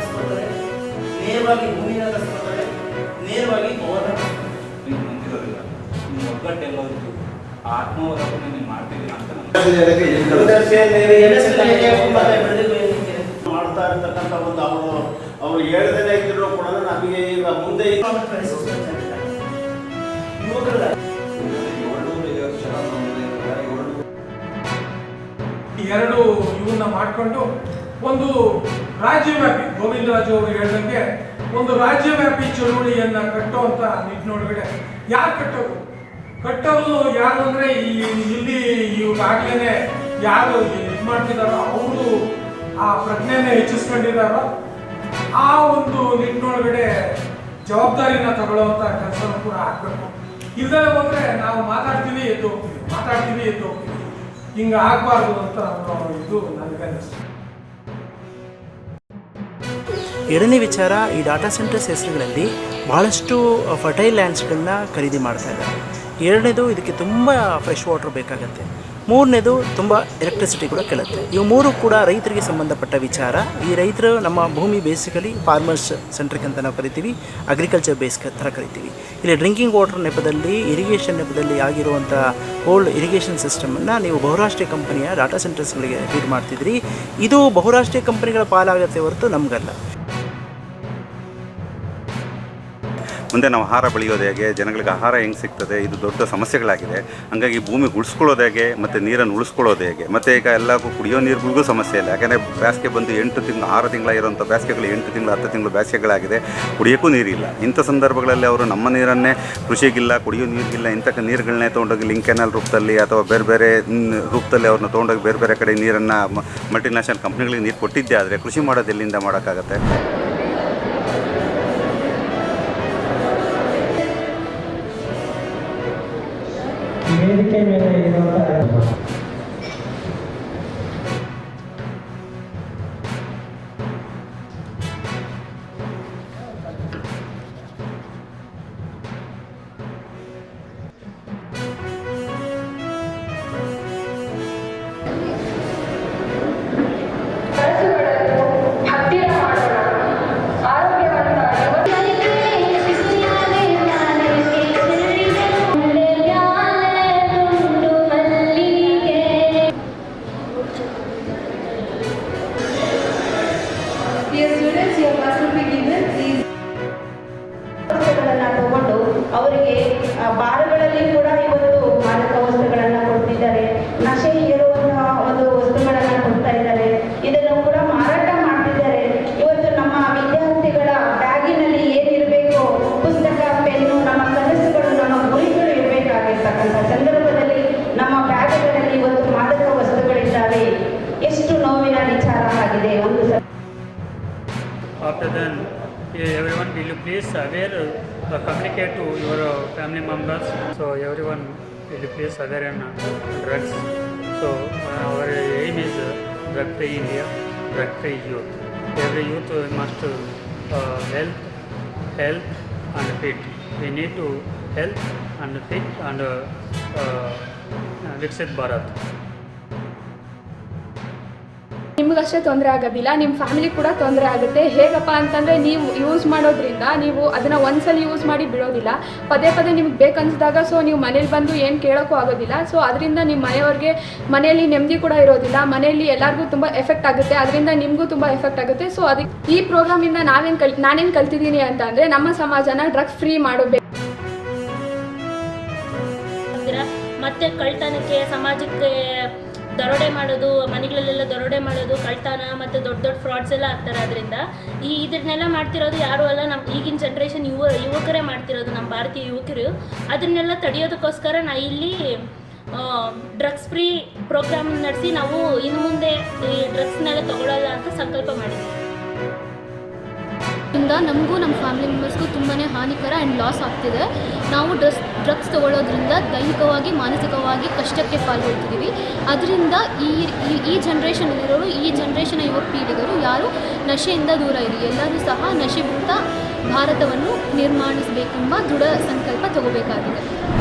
ನಡೆಸ್ಕೊಳ್ತಾರೆ, ನೇರವಾಗಿ ಭೂಮಿನ ನಡೆಸ್ಕೊಳ್ತಾರೆ, ನೇರವಾಗಿ ಪವರ್ ನಿಂತಿರೋದಿಲ್ಲ. ನೀವು ಒಗ್ಗಟ್ಟೆಲ್ಲೋದು ಆತ್ಮವಲೋಕನ ನೀವು ಮಾಡ್ತಿದ್ದೀರಾ ಅಂತ ಮಾಡ್ತಾ ಇರ್ತಕ್ಕಂಥ ಒಂದು ಅವರು ಹೇಳ್ದೇನೆ ಇದ್ರೂ ಕೂಡ ನಮಗೆ ಈಗ ಮುಂದೆ ಎರಡು ಇವನ್ನ ಮಾಡಿಕೊಂಡು ಒಂದು ರಾಜ್ಯವ್ಯಾಪಿ ಗೋವಿಂದರಾಜು ಅವರು ಹೇಳಿದಂಗೆ ಒಂದು ರಾಜ್ಯವ್ಯಾಪಿ ಚಳುವಳಿಯನ್ನು ಕಟ್ಟುವಂಥ ನಿಟ್ಟಿನೊಳಗಡೆ ಯಾರು ಕಟ್ಟೋರು ಯಾರು ಅಂದರೆ ಇಲ್ಲಿ ಇವಾಗಲೇ ಯಾರು ಇದು ಮಾಡ್ತಿದ್ದಾರೋ ಅವರು ಆ ಪ್ರಜ್ಞೆಯನ್ನು ಹೆಚ್ಚಿಸ್ಕೊಂಡಿದ್ದಾರೋ ಆ ಒಂದು ನಿಟ್ಟಿನೊಳಗಡೆ ಜವಾಬ್ದಾರಿನ ತಗೊಳ್ಳುವಂಥ ಕೆಲಸ ಕೂಡ ಆಗಬೇಕು. ಇಲ್ಲದೆ ಹೋದರೆ ನಾವು ಮಾತಾಡ್ತೀವಿ ಎದ್ದು ಹೋಗ್ತೀವಿ ಹಿಂಗೆ ಆಗಬಾರ್ದು ಅಂತ ಇದು ನನಗೆ ಅನಿಸ್ತು. ಎರಡನೇ ವಿಚಾರ, ಈ ಡಾಟಾ ಸೆಂಟರ್ಸ್ ಹೆಸರುಗಳಲ್ಲಿ ಭಾಳಷ್ಟು ಫರ್ಟೈಲ್ ಲ್ಯಾಂಡ್ಸ್ಗಳನ್ನ ಖರೀದಿ ಮಾಡ್ತಾ ಇದ್ದಾರೆ. ಎರಡನೇದು, ಇದಕ್ಕೆ ತುಂಬ ಫ್ರೆಶ್ ವಾಟರ್ ಬೇಕಾಗತ್ತೆ. ಮೂರನೇದು, ತುಂಬ ಎಲೆಕ್ಟ್ರಿಸಿಟಿ ಕೂಡ ಕೇಳುತ್ತೆ. ಇವು ಮೂರು ಕೂಡ ರೈತರಿಗೆ ಸಂಬಂಧಪಟ್ಟ ವಿಚಾರ. ಈ ರೈತರು ನಮ್ಮ ಭೂಮಿ ಬೇಸಿಕಲಿ ಫಾರ್ಮರ್ಸ್ ಸೆಂಟ್ರಿಕ್ ಅಂತ ನಾವು ಕರಿತೀವಿ, ಅಗ್ರಿಕಲ್ಚರ್ ಬೇಸ್ ಥರ ಕರಿತೀವಿ. ಇಲ್ಲಿ ಡ್ರಿಂಕಿಂಗ್ ವಾಟರ್ ನೆಪದಲ್ಲಿ, ಇರಿಗೇಷನ್ ನೆಪದಲ್ಲಿ ಆಗಿರುವಂಥ ಓಲ್ಡ್ ಇರಿಗೇಷನ್ ಸಿಸ್ಟಮನ್ನು ನೀವು ಬಹುರಾಷ್ಟ್ರೀಯ ಕಂಪನಿಯ ಡಾಟಾ ಸೆಂಟರ್ಸ್ಗಳಿಗೆ ಫೀಡ್ ಮಾಡ್ತಿದ್ರಿ. ಇದು ಬಹುರಾಷ್ಟ್ರೀಯ ಕಂಪನಿಗಳ ಪಾಲಾಗುತ್ತೆ ಹೊರತು ನಮಗಲ್ಲ. ಮುಂದೆ ನಾವು ಆಹಾರ ಬೆಳೆಯೋದು ಹೇಗೆ, ಜನಗಳಿಗೆ ಆಹಾರ ಹೆಂಗೆ ಸಿಗ್ತದೆ, ಇದು ದೊಡ್ಡ ಸಮಸ್ಯೆಗಳಾಗಿದೆ. ಹಾಗಾಗಿ ಭೂಮಿ ಉಳಿಸ್ಕೊಳ್ಳೋದು ಹೇಗೆ ಮತ್ತು ನೀರನ್ನು ಉಳಿಸ್ಕೊಳ್ಳೋದು ಹೇಗೆ. ಮತ್ತು ಈಗ ಎಲ್ಲರಿಗೂ ಕುಡಿಯೋ ನೀರುಗಳಿಗೂ ಸಮಸ್ಯೆ ಇಲ್ಲ. ಯಾಕೆಂದರೆ ಬೇಸಿಗೆ ಬಂದು 6 ತಿಂಗಳ ಇರೋಂಥ ಬೇಸಿಗೆಗಳು 8 ತಿಂಗಳು 10 ತಿಂಗಳು ಬೇಸಿಗೆಗಳಾಗಿದೆ, ಕುಡಿಯೋಕ್ಕೂ ನೀರಿಲ್ಲ. ಇಂಥ ಸಂದರ್ಭಗಳಲ್ಲಿ ಅವರು ನಮ್ಮ ನೀರನ್ನೇ ಕೃಷಿಗಿಲ್ಲ, ಕುಡಿಯೋ ನೀರಿಗಿಲ್ಲ, ಇಂಥ ನೀರುಗಳನ್ನೇ ತೊಗೊಂಡೋಗಿ ಲಿಂಕ್ ಕೆನಾಲ್ ರೂಪದಲ್ಲಿ ಅಥವಾ ಬೇರೆ ರೂಪದಲ್ಲಿ ಅವ್ರನ್ನ ತೊಗೊಂಡೋಗಿ ಬೇರೆ ಕಡೆ ನೀರನ್ನು ಮಲ್ಟಿನ್ಯಾಷನಲ್ ಕಂಪ್ನಿಗಳಿಗೆ ನೀರು ಕೊಟ್ಟಿದ್ದೆ ಆದರೆ ಕೃಷಿ ಮಾಡೋದು ಎಲ್ಲಿಂದ ಮಾಡೋಕ್ಕಾಗತ್ತೆ. ವೇದಿಕೆ ಮೇಲೆ ಇರುವಂತಹ ತಗೊಂಡು ಅವರಿಗೆ ಬಾರ್ಗಳಲ್ಲಿ ಕೂಡ ಇವತ್ತು ಮಾದಕ ವಸ್ತುಗಳನ್ನು ಕೊಡ್ತಿದ್ದಾರೆ, ನಶೆ ಇರುವಂತಹ ಒಂದು ವಸ್ತುಗಳನ್ನು ಕೊಡ್ತಾ ಇದ್ದಾರೆ. ಇದನ್ನು ಕೂಡ ಮಾರಾಟ ಮಾಡ್ತಿದ್ದಾರೆ. ಇವತ್ತು ನಮ್ಮ ವಿದ್ಯಾರ್ಥಿಗಳ ಬ್ಯಾಗಿನಲ್ಲಿ ಏನಿರಬೇಕು, ಪುಸ್ತಕ, ಪೆನ್ನು, ನಮ್ಮ ಕನಸುಗಳು, ನಮ್ಮ ಗುರಿಗಳು ಇರಬೇಕಾಗಿರ್ತಕ್ಕಂಥ ಸಂದರ್ಭದಲ್ಲಿ ನಮ್ಮ ಬ್ಯಾಗ್ಗಳಲ್ಲಿ ಇವತ್ತು ಮಾದಕ ವಸ್ತುಗಳಿದ್ದಾವೆ. ಎಷ್ಟು ನೋವಿನ ವಿಚಾರ ಆಗಿದೆ. ಒಂದು After then, everyone, will you please communicate to your family members? So everyone, will you please aware on drugs? So our aim is drug-free India, drug-free youth. Every youth must health and fit. We need to health and fit and Viksit Bharat. ನಿಮಗಷ್ಟೇ ತೊಂದರೆ ಆಗೋದಿಲ್ಲ, ನಿಮ್ಮ family ಕೂಡ ತೊಂದರೆ ಆಗುತ್ತೆ. ಹೇಗಪ್ಪ ಅಂತಂದರೆ, ನೀವು use ಮಾಡೋದ್ರಿಂದ ನೀವು ಅದನ್ನು ಒಂದ್ಸಲ ಯೂಸ್ ಮಾಡಿ ಬಿಡೋದಿಲ್ಲ, ಪದೇ ನಿಮ್ಗೆ ಬೇಕನ್ಸಿದಾಗ ಸೊ ನೀವು ಮನೇಲಿ ಬಂದು ಏನು ಕೇಳೋಕ್ಕೂ ಆಗೋದಿಲ್ಲ. ಸೊ ಅದರಿಂದ ನಿಮ್ಮ ಮನೆಯಲ್ಲಿ ನೆಮ್ಮದಿ ಕೂಡ ಇರೋದಿಲ್ಲ, ಮನೆಯಲ್ಲಿ ಎಲ್ಲರಿಗೂ ತುಂಬ ಎಫೆಕ್ಟ್ ಆಗುತ್ತೆ, ಅದರಿಂದ ನಿಮಗೂ ತುಂಬ ಎಫೆಕ್ಟ್ ಆಗುತ್ತೆ. ಸೊ ಅದಕ್ಕೆ ಈ ಪ್ರೋಗ್ರಾಮಿಂದ ನಾನೇನು ಕಲ್ತಿದ್ದೀನಿ ಅಂತ ಅಂದರೆ, ನಮ್ಮ ಸಮಾಜನ ಡ್ರಗ್ಸ್ ಫ್ರೀ ಮಾಡಬೇಕು. ಮತ್ತು ಕಳ್ತನಕ್ಕೆ, ಸಮಾಜಕ್ಕೆ ದರೋಡೆ ಮಾಡೋದು, ಮನೆಗಳಲ್ಲೆಲ್ಲ ದರೋಡೆ ಮಾಡೋದು, ಕಳ್ತನ ಮತ್ತು ದೊಡ್ಡ ಫ್ರಾಡ್ಸ್ ಎಲ್ಲ ಆಗ್ತಾರೆ. ಅದರಿಂದ ಇದನ್ನೆಲ್ಲ ಮಾಡ್ತಿರೋದು ಯಾರು ಅಲ್ಲ, ನಮ್ಮ ಈಗಿನ ಜನ್ರೇಷನ್ ಯುವಕರೇ ಮಾಡ್ತಿರೋದು, ನಮ್ಮ ಭಾರತೀಯ ಯುವಕರು. ಅದನ್ನೆಲ್ಲ ತಡೆಯೋದಕ್ಕೋಸ್ಕರ ಇಲ್ಲಿ ಡ್ರಗ್ಸ್ ಫ್ರೀ ಪ್ರೋಗ್ರಾಮ್ ನಡೆಸಿ ನಾವು ಇನ್ನು ಮುಂದೆ ಈ ಡ್ರಗ್ಸ್ನೆಲ್ಲ ತಗೊಳ್ಳಲ್ಲ ಅಂತ ಸಂಕಲ್ಪ ಮಾಡಿದ್ವಿ. ನಮಗೂ ನಮ್ಮ ಫ್ಯಾಮಿಲಿ ಮೆಂಬರ್ಸ್ಗೂ ತುಂಬಾ ಹಾನಿಕರ ಆ್ಯಂಡ್ ಲಾಸ್ ಆಗ್ತಿದೆ. ನಾವು ಡ್ರಗ್ಸ್ ತೊಗೊಳ್ಳೋದ್ರಿಂದ ದೈಹಿಕವಾಗಿ, ಮಾನಸಿಕವಾಗಿ ಕಷ್ಟಕ್ಕೆ ಪಾಲ್ಗೊಳ್ತಿದ್ದೀವಿ. ಅದರಿಂದ ಈ ಜನ್ರೇಷನಲ್ಲಿರೋರು, ಈ ಜನ್ರೇಷನ್ ಯುವ ಪೀಳಿಗರು ಯಾರು ನಶೆಯಿಂದ ದೂರ ಇರಿ, ಎಲ್ಲರೂ ಸಹ ನಶೆಮುಕ್ತ ಭಾರತವನ್ನು ನಿರ್ಮಾಣಿಸಬೇಕೆಂಬ ದೃಢ ಸಂಕಲ್ಪ ತಗೋಬೇಕಾಗಿದೆ.